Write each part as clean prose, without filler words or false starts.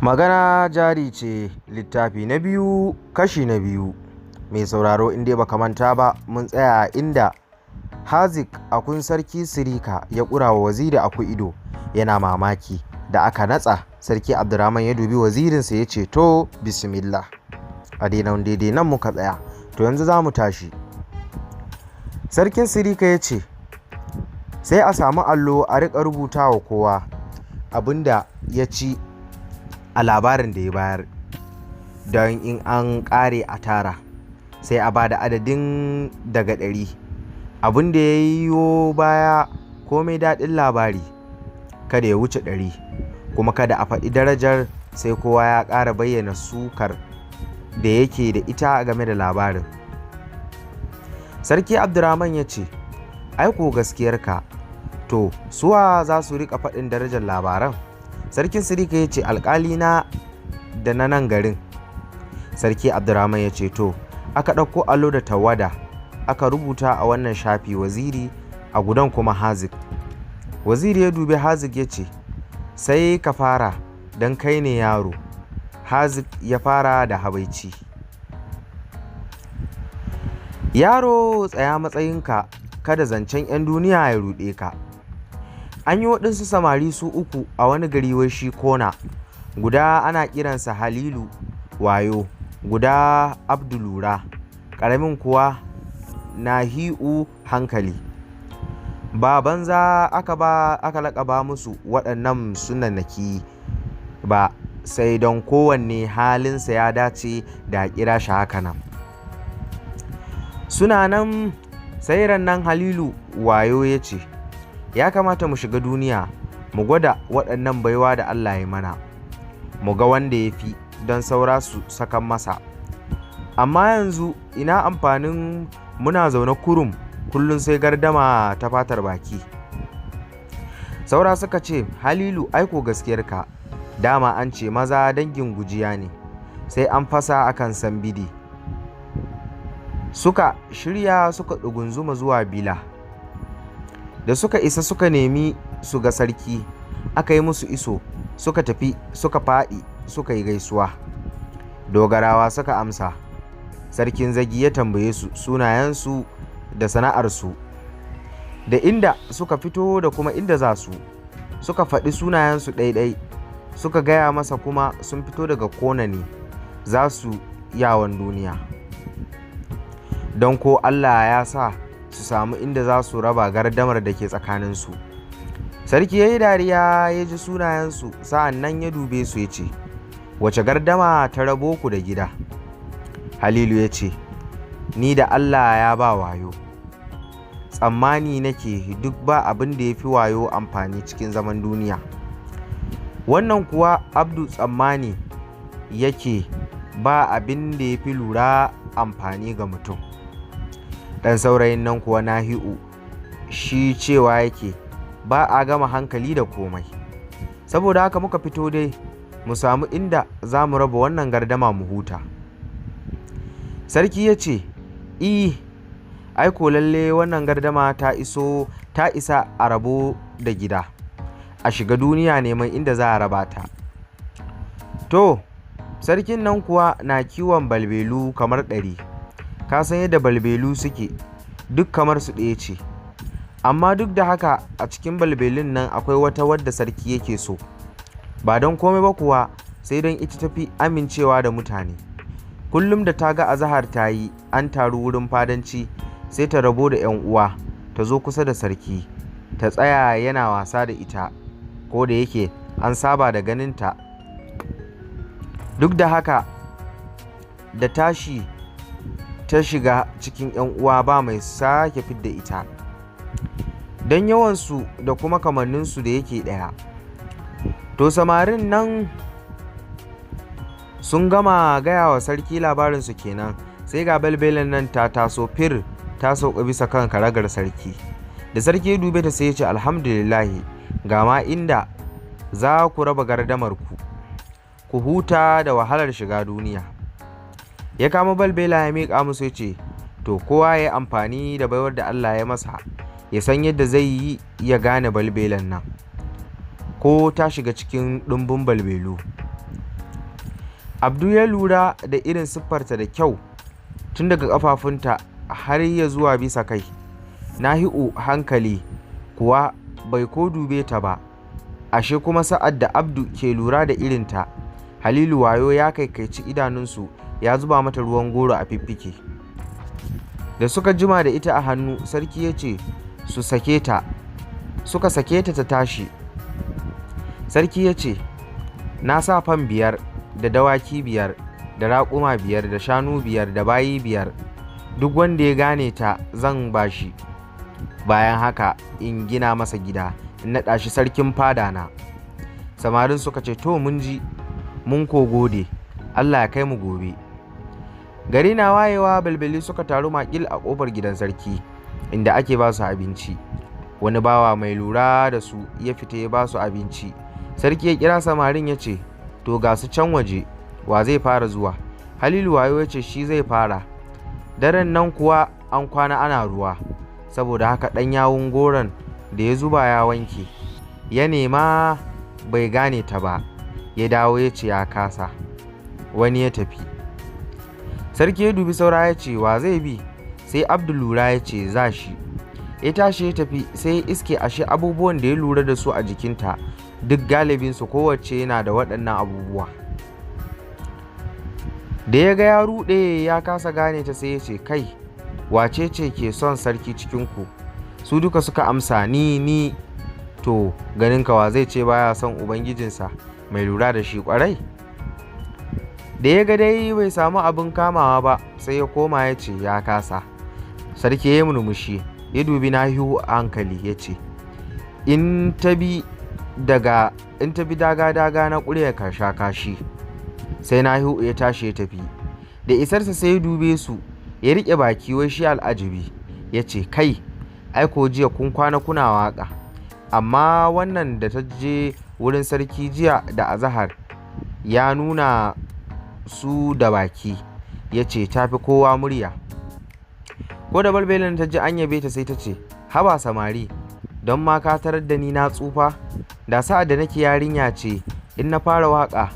Magana jari ce littafi na biyu kashi na biyu. Mai sauraro in dai baka manta ba mun tsaya inda Hazik akun sarki Sirika ya ƙura wa waziri aku ido yana mamaki da aka natsa. Sarki Abdurrahman ya dubi wazirinsa ya ce to bismillah. A daidai nan muka tsaya, to yanzu za mu tashi. Sarkin Sirika ya ce sai a samu allo a riƙa rubuta wa kowa abinda ya ci a labarin da ya bayar, don in an ƙare a tara sai a ba da adadin daga 100. Abin da ya yiwo baya komai daɗin labari kada ya wuce 100, kuma kada a faɗi darajar sai kowa ya ƙara bayyana sukar da yake da ita game da labarin. Sarki Abdurrahman ya ce aiko gaskiyarka, to suwa za su riƙa faɗin darajar labaran? Sarkin Sirika ya ce alƙalina da na nan garin. Sarki Abdurrahman ya ce to aka ɗauko allo da tawada aka rubuta a wannan shafi waziri, a gudan kuma Hazik. Waziri ya dubi Hazik ya ce sai ka fara don kai ne yaro. Hazik ya fara da habaici. Yaro tsaya matsayinka, kada zancen 'yan duniya ya ruɗe ka. An yi waɗansu samari su uku a wani gari wai shi Kona, guda ana kiransa Halilu wayo, guda Abdulura, ƙaramin kuwa Nahi'u hankali. Ba banza aka laƙaba musu waɗannan sunanaki ba, sai don kowanne halinsa ya dace da kira shi haka nan. Suna nan sai rannan Halilu wayo ya ce ya kamata mu shiga duniya mu gwada waɗannan baiwa da Allah ya mana, mu ga wanda ya fi don saura su sakan masa. Amma yanzu ina amfanin muna zaune kurum kullum sai gardama ta fatar baki. Saura suka ce Halilu aiko gaskiyarka, dama an ce maza dangin gujiya ne, sai an fasa akan san bidi. Suka shirya suka ɗugunzuma zuwa Bila. Da suka isa suka nemi su ga sarki, aka yi musu iso, suka tafi suka faɗi suka yi gaisuwa. Dogarawa suka amsa. Sarkin Zagi ya tambaye su sunayensu da sana'arsu, da inda suka fito da kuma inda za su. Suka faɗi sunayensu ɗaiɗai, suka gaya masa kuma sun fito daga Kona ne, za su yawon duniya, don ko Allah ya sa su samu inda za su raba gardamar da ke tsakaninsu. Sarki ya yi dariya ya ji sunayensu, sa'an nan ya dube su ya ce wace gardama ta rabo ku da gida? Halilu ya ce ni da Allah ya ba wayo, tsammani nake duk ba abin da ya fi wayo amfani cikin zaman duniya. Wannan kuwa Abdu tsammani yake ba abin da ya fi lura amfani ga mutum. Ɗan saurayin nan kuwa Nahi'u shi cewa yake ba a gama hankali da komai. Saboda haka muka fito dai mu samu inda za mu raba wannan gardama mu huta. Sarki ya ce aiko lalle wannan gardama ta isa a rabo da gida, a shiga duniya neman inda za a raba ta. To sarkin nan kuwa na kiwon balbelu kamar 100. Ka san yadda balbelu suke, duk kamar su ɗaya ce, amma duk da haka a cikin balbelun nan akwai wata wadda sarki yake so, ba don komai ba kuwa sai don ita tafi amincewa da mutane. Kullum da ta ga azahar ta yi an taru wurin fadanci, sai ta rabo da 'yan uwa ta zo kusa da sarki ta tsaya yana wasa da ita, ko da yake an saba da ganinta. Duk da haka da tashi ta shiga cikin 'yan uwa ba mai sake fidda ita, don yawansu da kuma kamanninsu da yake ɗaya. To samarin nan sun gama gaya wa sarki labarinsu kenan, sai ga balbelan nan ta taso fir ta sauka bisa kan karagar sarki. Da sarki ya dube ta sai ya ce alhamdulillahi, ga ma inda za ku raba gardamarku, ku huta da wahalar shiga duniya. Ya kama balbela ya miƙa musu ya ce to kowa ya yi amfani da baiwar da Allah ya masa, ya san yadda zai yi ya gane balbelan nan ko ta shiga cikin ɗumbin balbelu. Abdu ya lura da irin siffarta da kyau tun daga ƙafafunta har ya zuwa bisa kai. Nahi'u hankali kuwa bai ko dube ta ba, ashe kuma sa'ad da Abdu ke lura da irinta, Halilu wayo ya kaikaici idanunsu ya zuba mata ruwan goro a fiffike. Da suka jima da ita a hannu, sarki ya ce su sake ta. Suka sake ta ta tashi. Sarki ya ce, na sa fan 5 da dawaki 5 da raƙuma 5 da shanu 5 da bayi 5, duk wanda ya gane ta zan bashi. Bayan haka in gina masa gida, in naɗa shi sarkin fada na. Samarin suka ce, to mun ji, mun ko gode, Allah ya kai mu gobe. Gari na wayewa, balbali suka taru makil a ƙofar gidan sarki inda ake ba su abinci. Wani bawa mai lura da su ya fita ya ba su abinci. Sarki ya kira samarin ya ce, to ga su can waje, wa zai fara zuwa? Halilu wayo ya ce shi zai fara. Daren nan kuwa an kwana ana ruwa, saboda haka ɗan yawun goron da ya zuba ya wanke. Ya nema bai gane ta ba, ya dawo ya ce ya kasa. Wani ya tafi. Sarki ya dubi saura ya ce wa zai bi? Sai Abdu lura ya ce za shi. Ya tashi ya tafi, sai ya iske ashe abubuwan da ya lura da su a jikinta duk galibinsu kowace yana da waɗannan abubuwa. Da ya ga ya ruɗe ya kasa gane ta, sai ya ce kai, wace ce ke son sarki cikinku? Su duka suka amsa ni. To ganinka wa zai ce baya son ubangijinsa mai lura da shi kwarai? Da ya ga dai bai samu abin kamawa ba, sai ya koma ya ce ya kasa. Sarki ya murmushi, ya dubi Nahi'u a hankali ya ce, in ta bi daga na ƙurya ka sha kashi. Sai Nahi'u ya tashi ya tafi. Da isarsa sai ya dube su, ya riƙe baki wai shi al'ajabi, ya ce kai, aiko jiya kun kwana kuna waƙa, amma wannan da ta je wurin sarki jiya da azahar ya nuna su da baki, ya ce ta fi kowa murya. Ko da balbelin ta ji an yabe ta sai ta ce, haba samari, don ma ka tarar da ni na tsufa? Da sa'ad da nake yarinya ce in na fara waƙa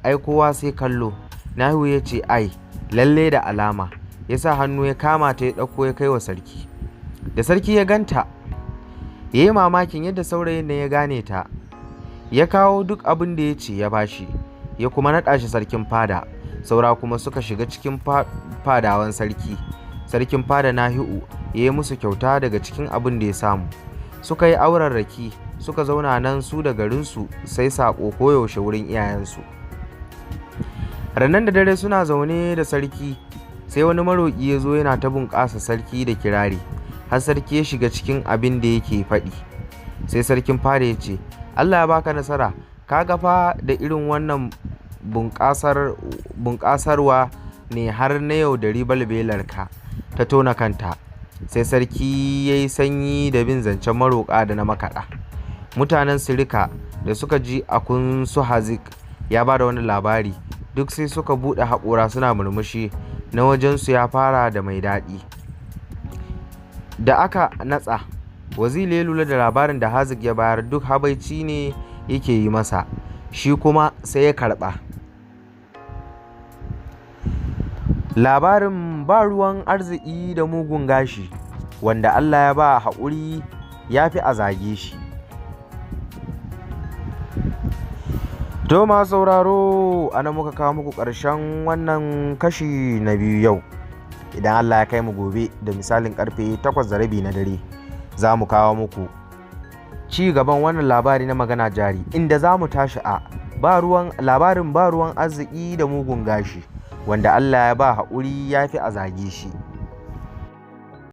ai kowa sai kallo. Nahi'u ya ce ai lalle da alama. Ya sa hannu ya kama ta ya ɗauko ya kai wa sarki. Da sarki ya ganta, ya yi mamakin yadda saurayin nan ya gane ta. Ya kawo duk abin da ya ce ya bashi, ya kuma naɗa shi sarkin fada. Saura kuma suka shiga cikin fadawan sarki. Sarkin fada Nahi'u ya yi musu kyauta daga cikin abin da ya samu. Suka yi aurarraki, suka zauna nan su da garinsu sai saƙo koyaushe wurin iyayensu. Rannan da dare suna zaune da sarki, sai wani maroƙi ya zo yana ta bunƙasa sarki da kirari, har sarki ya shiga cikin abin da yake faɗi. Sai sarkin fada ya ce, Allah ya baka nasara, ka ga fa da irin wannan bunƙasarwa ne har na yaudari balbelarka ta tona kanta. Sai sarki ya yi sanyi da bin zancen maroƙa da na makaɗa. Mutanen sirika da suka ji akun su hazik ya ba da wani labari, duk sai suka buɗe haƙora suna murmushi, na wajensu ya fara da mai daɗi. Da aka natsa, waziri ya lura da labarin da hazik ya bayar duk habaici ne yake yi masa, shi kuma sai ya karɓa. Labarin ba ruwan arziki da mugun gashi, wanda Allah ya ba haƙuri ya fi a zage shi. To ma sauraro, ana muka kawo muku ƙarshen wannan kashi na biyu yau. Idan Allah ya kai mu gobe da misalin karfe 8:30 na dare, za mu kawo muku ci gaban wannan labari na Magana Jari, inda za mu tashi a labarin ba ruwan arziki da mugun gashi, wanda Allah ya ba haƙuri ya fi a zage shi.